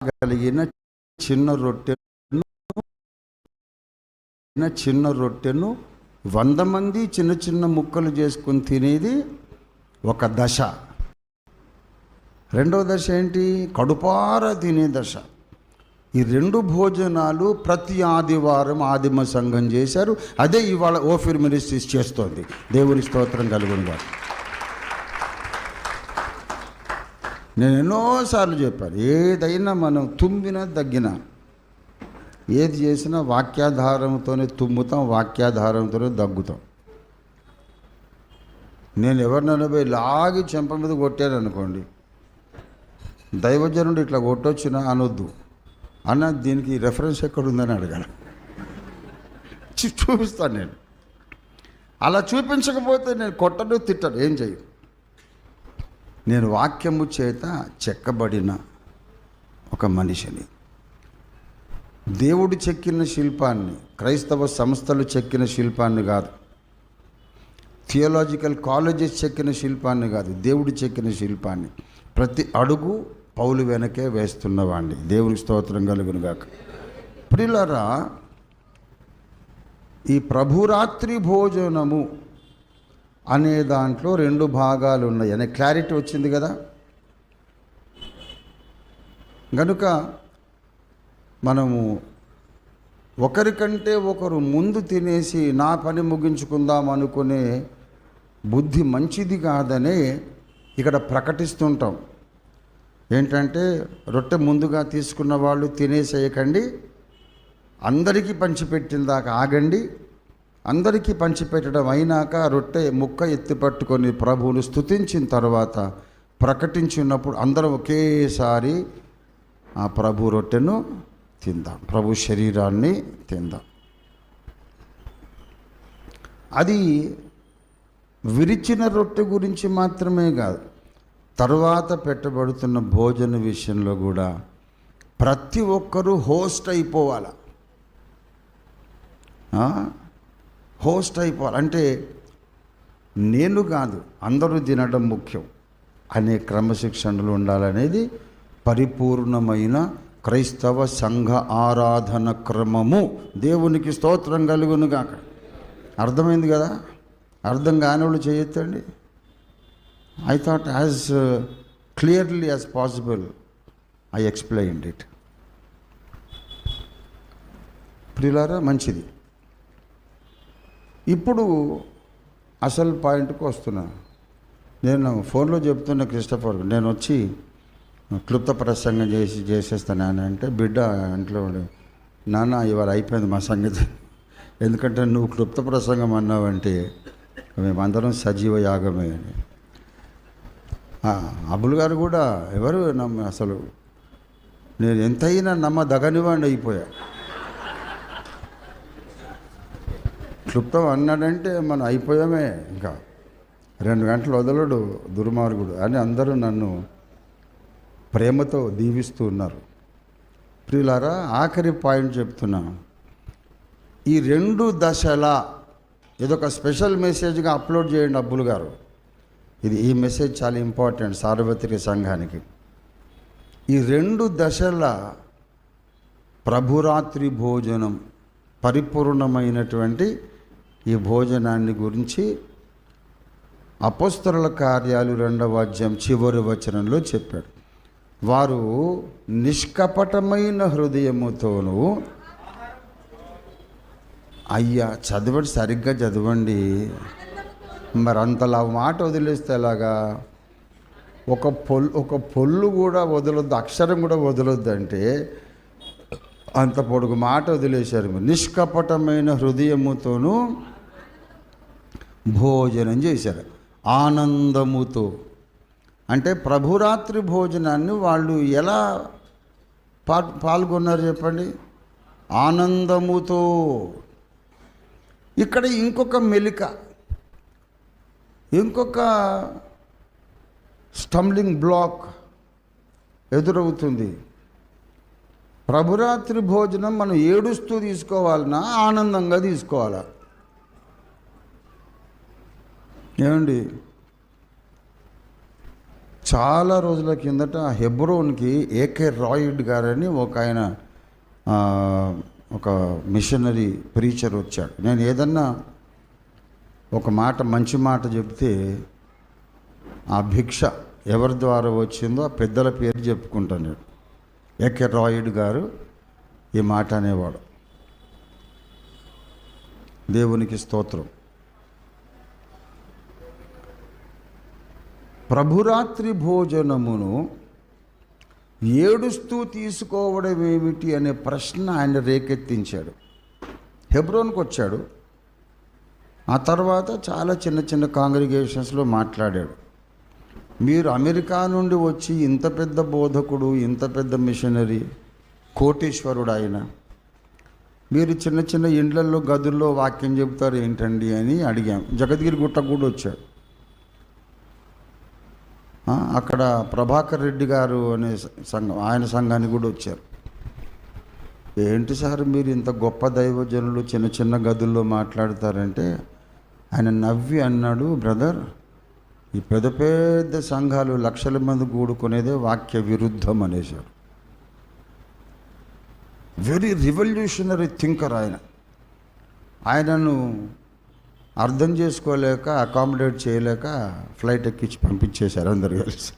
కలిగిన చిన్న రొట్టెను 100 మంది చిన్న చిన్న ముక్కలు చేసుకొని తినేది ఒక దశ. రెండవ దశ ఏంటి? కడుపారా తినే దశ. ఈ 2 భోజనాలు ప్రతి ఆదివారం ఆదిమ సంఘం చేశారు. అదే ఇవాళ ఓఫిర్ మినిస్ట్రీస్ చేస్తోంది. దేవుని స్తోత్రం కలుగునుగా. నేను ఎన్నోసార్లు చెప్పాను, ఏదైనా మనం తుమ్మినా దగ్గినా ఏది చేసినా వాక్యాధారంతోనే తుమ్ముతాం, వాక్యాధారంతోనే దగ్గుతాం. నేను ఎవరినైనా పోయి లాగి చెంప మీద కొట్టాను అనుకోండి, దైవజనుడు ఇట్లా కొట్టొచ్చినా అనొద్దు అన్న, దీనికి రెఫరెన్స్ ఎక్కడుందని అడగాలి. చూపిస్తాను నేను. అలా చూపించకపోతే నేను కొట్టను, తిట్టను, ఏం చేయను. నేను వాక్యము చేత చెక్కబడిన ఒక మనిషిని. దేవుడు చెక్కిన శిల్పాన్ని, క్రైస్తవ సంస్థలు చెక్కిన శిల్పాన్ని కాదు, థియోలాజికల్ కాలేజెస్ చెక్కిన శిల్పాన్ని కాదు, దేవుడు చెక్కిన శిల్పాన్ని. ప్రతి అడుగు పౌలు వెనకే వేస్తున్నవాడిని. దేవుని స్తోత్రం కలుగునుగాక. ప్రియులారా, ఈ ప్రభురాత్రి భోజనము అనే దాంట్లో 2 భాగాలు ఉన్నాయి అనే క్లారిటీ వచ్చింది కదా. కనుక మనము ఒకరికంటే ఒకరు ముందు తినేసి నా పని ముగించుకుందాం అనుకునే బుద్ధి మంచిది కాదనే ఇక్కడ ప్రకటిస్తుంటాం. ఏంటంటే, రొట్టె ముందుగా తీసుకున్న వాళ్ళు తినేసేయకండి, అందరికీ పంచిపెట్టిన దాకా ఆగండి. అందరికీ పంచిపెట్టడం అయినాక రొట్టె ముక్క ఎత్తి పట్టుకొని ప్రభువును స్తుతించిన తర్వాత ప్రకటించినప్పుడు అందరం ఒకేసారి ఆ ప్రభు రొట్టెను తిందాం, ప్రభు శరీరాన్ని తిందాం. అది విరిచిన రొట్టె గురించి మాత్రమే కాదు, తర్వాత పెట్టబడుతున్న భోజన విషయంలో కూడా ప్రతి ఒక్కరూ హోస్ట్ అయిపోవాలి. హోస్ట్ అయిపోవాలి అంటే నేను కాదు, అందరూ తినడం ముఖ్యం అనే క్రమశిక్షణలు ఉండాలనేది పరిపూర్ణమైన క్రైస్తవ సంఘ ఆరాధన క్రమము. దేవునికి స్తోత్రం కలుగునుగాక. అర్థమైంది కదా? అర్థం కాని వాళ్ళు చేయొద్దండి. I thought as clearly as possible I explained it. ప్రియులారా, మంచిది. ఇప్పుడు అసలు పాయింట్కి వస్తున్నా. నేను ఫోన్లో చెప్తున్న క్రిస్టఫర్, నేను వచ్చి క్లుప్త ప్రసంగం చేసేస్తాను అంటే, బిడ్డ ఇంట్లో నాన్న ఇవాళ అయిపోయింది మా సంగతి, ఎందుకంటే నువ్వు క్లుప్త ప్రసంగం అన్నావంటే మేమందరం సజీవ యాగమే అని. అబుల్ గారు కూడా ఎవరు అసలు నేను ఎంతైనా నమ్మదగనివాడిని అయిపోయా. క్లుప్తం అన్నాడంటే మనం అయిపోయామే, ఇంకా 2 గంటలు వదలడు దుర్మార్గుడు అని అందరూ నన్ను ప్రేమతో దీవిస్తూ ఉన్నారు. ప్రియులారా, ఆఖరి పాయింట్ చెప్తున్నా. ఈ 2 దశల ఇదొక స్పెషల్ మెసేజ్గా అప్లోడ్ చేయండి అబ్బులు గారు. ఈ మెసేజ్ చాలా ఇంపార్టెంట్ సార్వత్రిక సంఘానికి. ఈ 2 దశల ప్రభురాత్రి భోజనం, పరిపూర్ణమైనటువంటి ఈ భోజనాన్ని గురించి అపోస్తలుల కార్యాలు 2వ అధ్యాయం చివరి వచనంలో చెప్పాడు. వారు నిష్కపటమైన హృదయముతోనూ, అయ్యా చదవండి, సరిగ్గా చదవండి, మరి అంతలా మాట వదిలేస్తే ఎలాగా? ఒక పొల్లు కూడా వదలొద్దు, అక్షరం కూడా వదలొద్దు అంటే అంత పొడుగు మాట వదిలేశారు. నిష్కపటమైన హృదయముతోనూ భోజనం చేశారు, ఆనందముతో. అంటే ప్రభురాత్రి భోజనాన్ని వాళ్ళు ఎలా పాల్గొన్నారు చెప్పండి? ఆనందముతో. ఇక్కడ ఇంకొక మెలిక, ఇంకొక స్టంబ్లింగ్ బ్లాక్ ఎదురవుతుంది. ప్రభురాత్రి భోజనం మనం ఏడుస్తూ తీసుకోవాలన్నా ఆనందంగా తీసుకోవాలా? ఏమండి? చాలా రోజుల కిందట హెబ్రోన్కి ఏకే రాయిడ్ గారని ఆ, ఒక మిషనరీ ప్రీచర్ వచ్చాడు. నేను ఏదన్నా ఒక మాట మంచి మాట చెప్తే ఆ భిక్ష ఎవరి ద్వారా వచ్చిందో ఆ పెద్దల పేరు చెప్పుకుంటాను. నేను ఏకే రాయిడ్ గారు ఈ మాట అనేవాడు. దేవునికి స్తోత్రం. ప్రభురాత్రి భోజనమును ఏడుస్తూ తీసుకోవడం ఏమిటి అనే ప్రశ్న ఆయన రేకెత్తించాడు. హెబ్రోన్కి వచ్చాడు. ఆ తర్వాత చాలా చిన్న చిన్న కాంగ్రిగేషన్స్లో మాట్లాడాడు. మీరు అమెరికా నుండి వచ్చి ఇంత పెద్ద బోధకుడు, ఇంత పెద్ద మిషనరీ, కోటీశ్వరుడు ఆయన, మీరు చిన్న చిన్న ఇండ్లల్లో గదుల్లో వాక్యం చెబుతారు ఏంటండి అని అడిగాం. జగద్గిరి గుట్టకు కూడా వచ్చాడు. అక్కడ ప్రభాకర్ రెడ్డి గారు అనే సంఘం, ఆయన సంఘానికి కూడా వచ్చారు. ఏంటి సార్ మీరు ఇంత గొప్ప దైవజనులు చిన్న చిన్న గదుల్లో మాట్లాడతారంటే ఆయన నవ్వి అన్నాడు, బ్రదర్, ఈ పెద్ద పెద్ద సంఘాలు లక్షల మంది కూడుకునేదే వాక్య విరుద్ధం అనేసాడు. వెరీ రివల్యూషనరీ థింకర్ ఆయన. ఆయనను అర్థం చేసుకోలేక, అకామిడేట్ చేయలేక ఫ్లైట్ ఎక్కించి పంపించేశారు అందరు కలిసి.